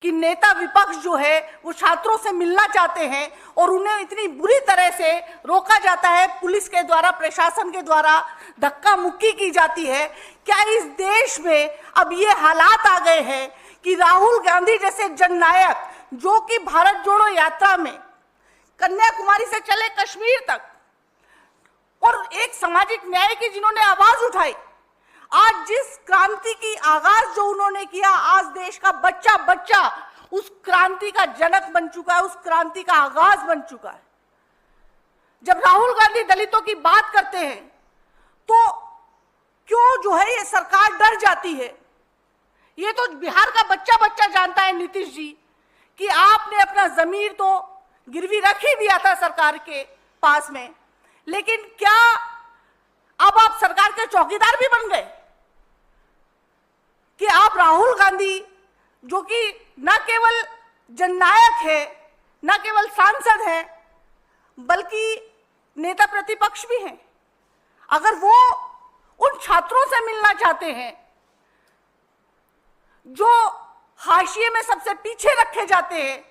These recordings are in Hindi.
कि नेता विपक्ष जो है वो छात्रों से मिलना चाहते हैं और उन्हें इतनी बुरी तरह से रोका जाता है, पुलिस के द्वारा, प्रशासन के द्वारा धक्का मुक्की की जाती है। क्या इस देश में अब ये हालात आ गए हैं कि राहुल गांधी जैसे जननायक, जो कि भारत जोड़ो यात्रा में कन्याकुमारी से चले कश्मीर तक और एक सामाजिक न्याय की जिन्होंने आवाज उठाई, आज जिस क्रांति की आगाज जो उन्होंने किया, आज देश का बच्चा बच्चा उस क्रांति का जनक बन चुका है, उस क्रांति का आगाज बन चुका है। जब राहुल गांधी दलितों की बात करते हैं तो क्यों जो है ये सरकार डर जाती है? ये तो बिहार का बच्चा बच्चा जानता है नीतीश जी कि आपने अपना जमीर तो गिरवी रख ही दिया था सरकार के पास में, लेकिन क्या अब आप सरकार के चौकीदार भी बन गए कि आप राहुल गांधी, जो कि न केवल जननायक है, न केवल सांसद है, बल्कि नेता प्रतिपक्ष भी हैं, अगर वो उन छात्रों से मिलना चाहते हैं जो हाशिए में सबसे पीछे रखे जाते हैं,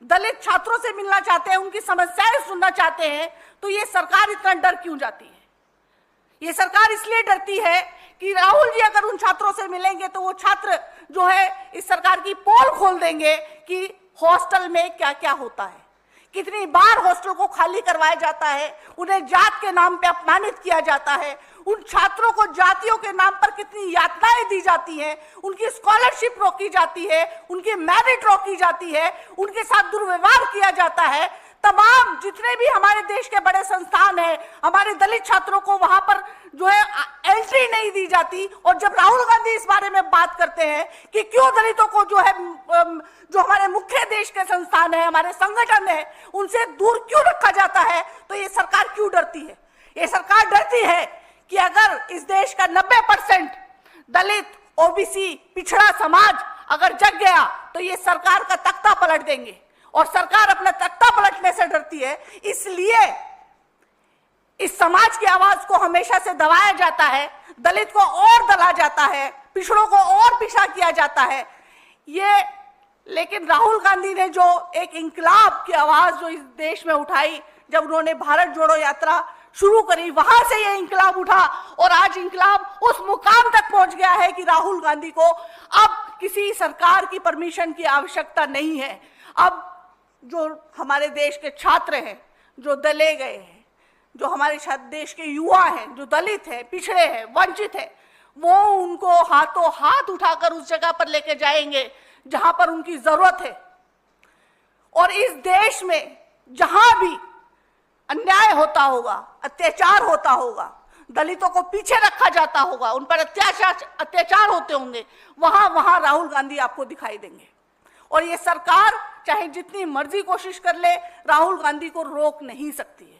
दलित छात्रों से मिलना चाहते हैं, उनकी समस्याएं सुनना चाहते हैं, तो ये सरकार इतना डर क्यों जाती है? ये सरकार इसलिए डरती है कि राहुल जी अगर उन छात्रों से मिलेंगे तो वो छात्र जो है इस सरकार की पोल खोल देंगे कि हॉस्टल में क्या क्या होता है, कितनी बार हॉस्टल को खाली करवाया जाता है, उन्हें जात के नाम पे अपमानित किया जाता है, उन छात्रों को जातियों के नाम पर कितनी यातनाएं दी जाती हैं, उनकी स्कॉलरशिप रोकी जाती है, उनकी मेरिट रोकी जाती है, उनके साथ दुर्व्यवहार किया जाता है। तमाम जितने भी हमारे देश के बड़े संस्थान हैं, हमारे दलित छात्रों को वहां पर जो है एंट्री नहीं दी जाती। और जब राहुल गांधी इस बारे में बात करते हैं कि क्यों दलितों को जो है, जो हमारे मुख्य देश के संस्थान है, हमारे संगठन है, उनसे दूर क्यों रखा जाता है, तो ये सरकार क्यों डरती है? ये सरकार डरती है कि अगर इस देश का 90% दलित, ओबीसी, पिछड़ा समाज अगर जग गया तो ये सरकार का तख्ता पलट देंगे, और सरकार अपना तख्ता पलटने से डरती है। इसलिए इस समाज की आवाज को हमेशा से दबाया जाता है, दलित को और दला जाता है, पिछड़ों को और पीछा किया जाता है। ये लेकिन राहुल गांधी ने जो एक इंकलाब की आवाज जो इस देश में उठाई, जब उन्होंने भारत जोड़ो यात्रा शुरू करी, वहां से ये इंकलाब उठा और आज इंकलाब उस मुकाम तक पहुंच गया है कि राहुल गांधी को अब किसी सरकार की परमिशन की आवश्यकता नहीं है। अब जो हमारे देश के छात्र हैं, जो दले गए हैं, जो हमारे देश के युवा हैं, जो दलित हैं, पिछड़े हैं, वंचित हैं, वो उनको हाथों हाथ उठाकर उस जगह पर लेके जाएंगे जहां पर उनकी जरूरत है। और इस देश में जहां भी अन्याय होता होगा, अत्याचार होता होगा, दलितों को पीछे रखा जाता होगा, उन पर अत्याचार होते होंगे, वहां वहां राहुल गांधी आपको दिखाई देंगे। और ये सरकार चाहे जितनी मर्जी कोशिश कर ले, राहुल गांधी को रोक नहीं सकती है।